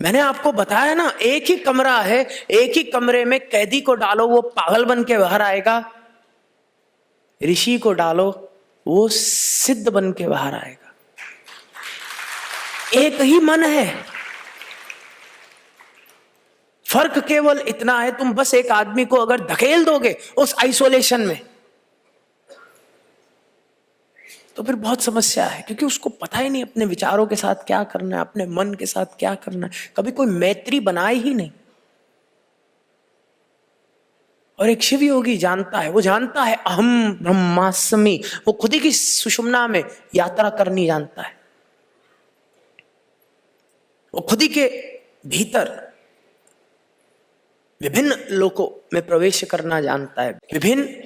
मैंने आपको बताया ना, एक ही कमरा है, एक ही कमरे में कैदी को डालो वो पागल बन के बाहर आएगा, ऋषि को डालो वो सिद्ध बन के बाहर आएगा। एक ही मन है, फर्क केवल इतना है, तुम बस एक आदमी को अगर धकेल दोगे उस आइसोलेशन में तो फिर बहुत समस्या है, क्योंकि उसको पता ही नहीं अपने विचारों के साथ क्या करना है, अपने मन के साथ क्या करना है, कभी कोई मैत्री बनाए ही नहीं। और एक शिव योगी जानता है, वो जानता है अहम ब्रह्मास्मि, वो खुद ही की सुषुम्ना में यात्रा करनी जानता है, वो खुद ही के भीतर विभिन्न लोकों में प्रवेश करना जानता है, विभिन्न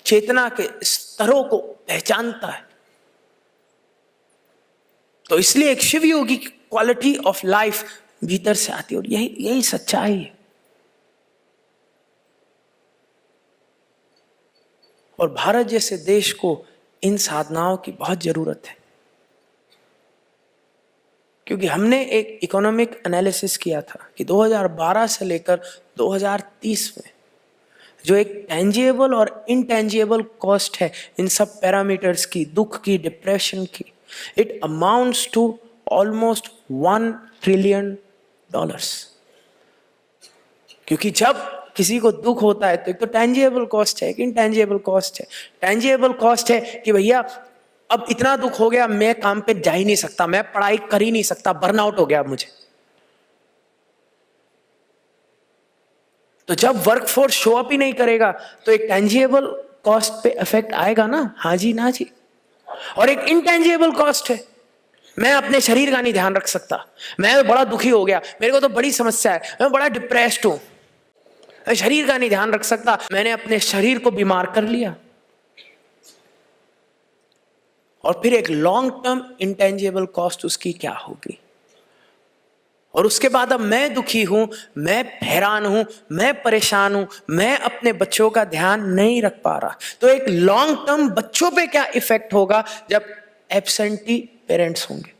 चेतना के स्तरों को पहचानता है। तो इसलिए एक शिव योगी की क्वालिटी ऑफ लाइफ भीतर से आती है, और यही सच्चाई है। और भारत जैसे देश को इन साधनाओं की बहुत जरूरत है, क्योंकि हमने एक इकोनॉमिक एनालिसिस किया था कि 2012 से लेकर 2030 में जो एक टेंजिबल और इनटेंजिबल कॉस्ट है इन सब पैरामीटर्स की, दुख की, डिप्रेशन की, it amounts to almost $1 trillion. क्योंकि जब किसी को दुख होता है तो एक तो टेंजिबल कॉस्ट है, एक इनटेंजिबल कॉस्ट है। टेंजिबल कॉस्ट है कि भैया अब इतना दुख हो गया, मैं काम पे जा ही नहीं सकता, मैं पढ़ाई कर ही नहीं सकता, बर्नआउट हो गया मुझे। तो जब वर्कफोर्स शो अप ही नहीं करेगा तो एक टेंजिबल कॉस्ट पे इफेक्ट आएगा ना, हाँ जी ना जी। और एक इनटेंजिबल कॉस्ट है, मैं अपने शरीर का नहीं ध्यान रख सकता, मैं बड़ा दुखी हो गया, मेरे को तो बड़ी समस्या है, मैं बड़ा डिप्रेस्ड हूं, मैं शरीर का नहीं ध्यान रख सकता, मैंने अपने शरीर को बीमार कर लिया। और फिर एक लॉन्ग टर्म इंटेंजिबल कॉस्ट उसकी क्या होगी। और उसके बाद अब मैं दुखी हूं, मैं हैरान हूं, मैं परेशान हूं, मैं अपने बच्चों का ध्यान नहीं रख पा रहा। तो एक लॉन्ग टर्म बच्चों पे क्या इफेक्ट होगा जब एब्सेंटी पेरेंट्स होंगे,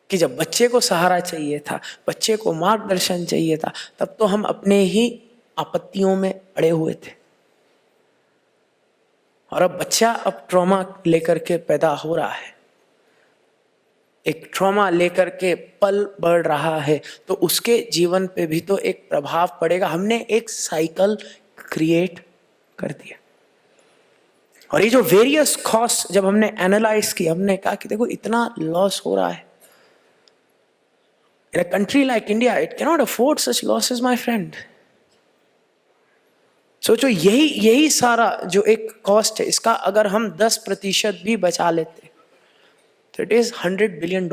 कि जब बच्चे को सहारा चाहिए था, बच्चे को मार्गदर्शन चाहिए था, तब तो हम अपने ही आपत्तियों में अड़े हुए थे। और अब बच्चा अब ट्रॉमा लेकर के पैदा हो रहा है, एक ट्रॉमा लेकर के पल बढ़ रहा है, तो उसके जीवन पे भी तो एक प्रभाव पड़ेगा। हमने एक साइकिल क्रिएट कर दिया। और ये जो वेरियस कॉस्ट जब हमने एनालाइज की, हमने कहा कि देखो इतना लॉस हो रहा है, in a country like India it cannot afford such losses my friend। सोचो यही सारा जो एक कॉस्ट है, इसका अगर हम 10% भी बचा लेते तो इट इज $100 बिलियन।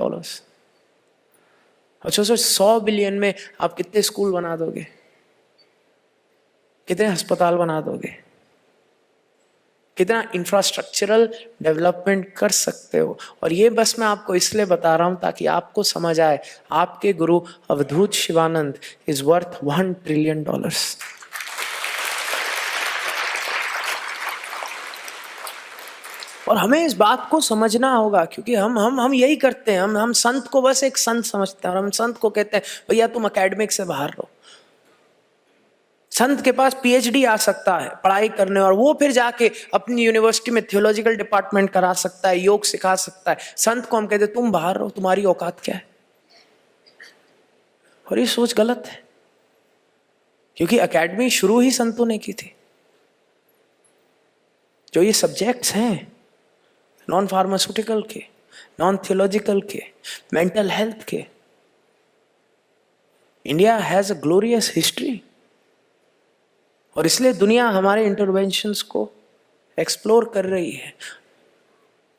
अच्छा सर, 100 बिलियन में आप कितने स्कूल बना दोगे, कितने अस्पताल बना दोगे, कितना इंफ्रास्ट्रक्चरल डेवलपमेंट कर सकते हो। और ये बस मैं आपको इसलिए बता रहा हूं ताकि आपको समझ आए, आपके गुरु अवधूत शिवानंद इज वर्थ $1 ट्रिलियन। और हमें इस बात को समझना होगा, क्योंकि हम यही करते हैं, हम संत को बस एक संत समझते हैं, और हम संत को कहते हैं भैया तुम एकेडमिक से बाहर रहो। संत के पास पीएचडी आ सकता है पढ़ाई करने, और वो फिर जाके अपनी यूनिवर्सिटी में थियोलॉजिकल डिपार्टमेंट करा सकता है, योग सिखा सकता है। संत को हम कहते हैं तुम बाहर रहो, तुम्हारी औकात क्या है। और ये सोच गलत है, क्योंकि एकेडमी शुरू ही संतों ने की थी। जो ये सब्जेक्ट्स हैं नॉन फार्मास्यूटिकल के, नॉन थियोलॉजिकल के, मेंटल हेल्थ के, India has a glorious history. और इसलिए दुनिया हमारे इंटरवेंशंस को एक्सप्लोर कर रही है।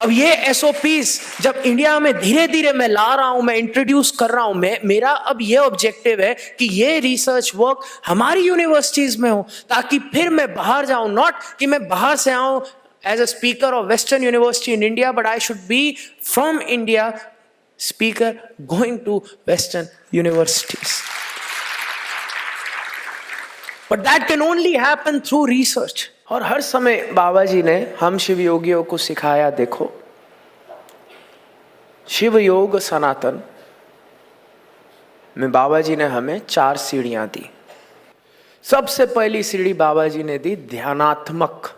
अब ये एसओपीज जब इंडिया में धीरे धीरे मैं ला रहा हूं, मैं इंट्रोड्यूस कर रहा हूं, मेरा अब ये ऑब्जेक्टिव है कि ये रिसर्च वर्क हमारी यूनिवर्सिटीज में हो, ताकि फिर मैं बाहर जाऊं, नॉट कि मैं बाहर से आऊं as a speaker of western university in India, but I should be from India speaker going to western universities. But that can only happen through research। और हर समय बाबा जी ने हम शिव योगियों को सिखाया, देखो शिव योग सनातन, में बाबा जी ने हमें 4 सीढ़ियां दी। सबसे पहली सीढ़ी बाबा जी ने दी ध्यानात्मक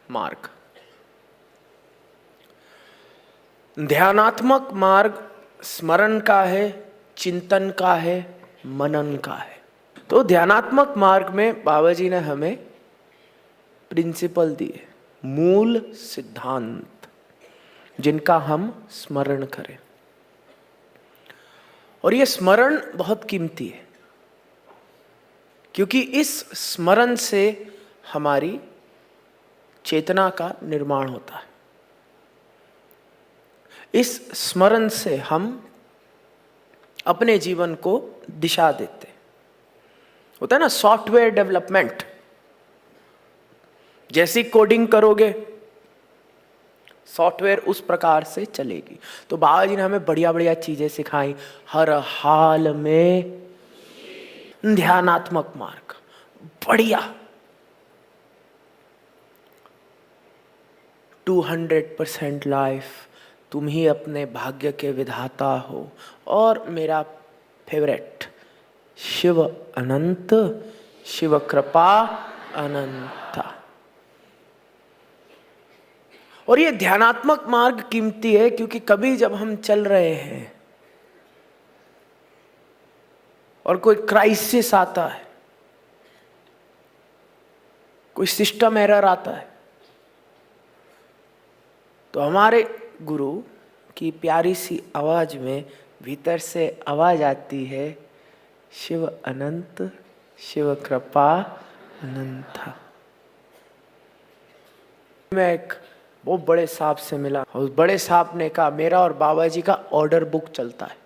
मार्ग। ध्यानात्मक मार्ग स्मरण का है, चिंतन का है, मनन का है। तो ध्यानात्मक मार्ग में बाबा जी ने हमें प्रिंसिपल दिए, मूल सिद्धांत, जिनका हम स्मरण करें। और ये स्मरण बहुत कीमती है, क्योंकि इस स्मरण से हमारी चेतना का निर्माण होता है। इस स्मरण से हम अपने जीवन को दिशा देते हैं। होता है ना सॉफ्टवेयर डेवलपमेंट, जैसी कोडिंग करोगे सॉफ्टवेयर उस प्रकार से चलेगी। तो बाबा जी ने हमें बढ़िया बढ़िया चीजें सिखाई। हर हाल में ध्यानात्मक मार्ग, बढ़िया 200% लाइफ, तुम ही अपने भाग्य के विधाता हो। और मेरा फेवरेट, शिव अनंत, शिव कृपा अनंता। और ये ध्यानात्मक मार्ग कीमती है, क्योंकि कभी जब हम चल रहे हैं और कोई क्राइसिस आता है, कोई सिस्टम एरर आता है, तो हमारे गुरु की प्यारी सी आवाज में भीतर से आवाज आती है, शिव अनंत, शिव कृपा अनंता। मैं एक बहुत बड़े साहब से मिला, उस बड़े साहब ने कहा मेरा और बाबा जी का ऑर्डर बुक चलता है।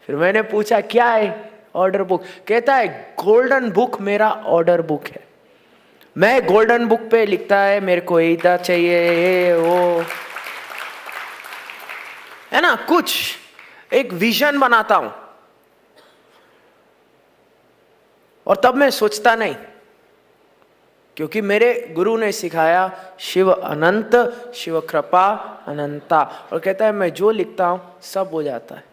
फिर मैंने पूछा क्या है ऑर्डर बुक? कहता है गोल्डन बुक मेरा ऑर्डर बुक है। मैं गोल्डन बुक पे लिखता है मेरे को इतना चाहिए, ये वो, है ना, कुछ एक विजन बनाता हूं और तब मैं सोचता नहीं, क्योंकि मेरे गुरु ने सिखाया शिव अनंत, शिव कृपा अनंता। और कहता है मैं जो लिखता हूं सब हो जाता है।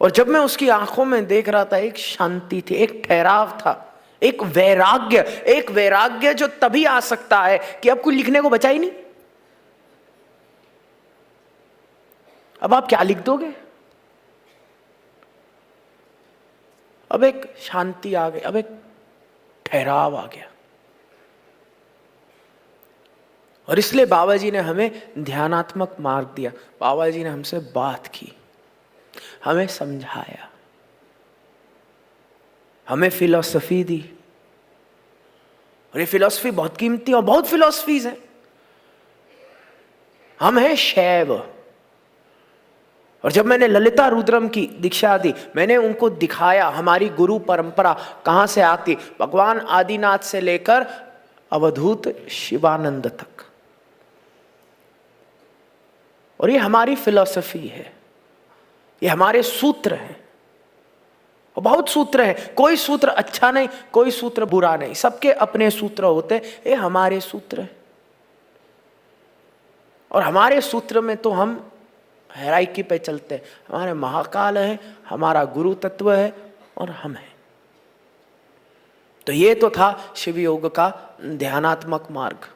और जब मैं उसकी आंखों में देख रहा था, एक शांति थी, एक ठहराव था, एक वैराग्य जो तभी आ सकता है कि अब कोई लिखने को बचा ही नहीं। अब आप क्या लिख दोगे? अब एक शांति आ गई, अब एक ठहराव आ गया। और इसलिए बाबा जी ने हमें ध्यानात्मक मार्ग दिया। बाबा जी ने हमसे बात की, हमें समझाया, हमें फिलॉसफी दी। और ये फिलॉसफी बहुत कीमती है, और बहुत फिलॉसफीज हैं। हम हैं शैव। और जब मैंने ललिता रुद्रम की दीक्षा दी, मैंने उनको दिखाया हमारी गुरु परंपरा कहां से आती, भगवान आदिनाथ से लेकर अवधूत शिवानंद तक। और ये हमारी फिलॉसफी है, ये हमारे सूत्र हैं। और बहुत सूत्र हैं, कोई सूत्र अच्छा नहीं, कोई सूत्र बुरा नहीं, सबके अपने सूत्र होते। ये हमारे सूत्र हैं। और हमारे सूत्र में तो हम हैराइकी पे चलते हैं। हमारे महाकाल है, हमारा गुरु तत्व है, और हम हैं। तो ये तो था शिव योग का ध्यानात्मक मार्ग।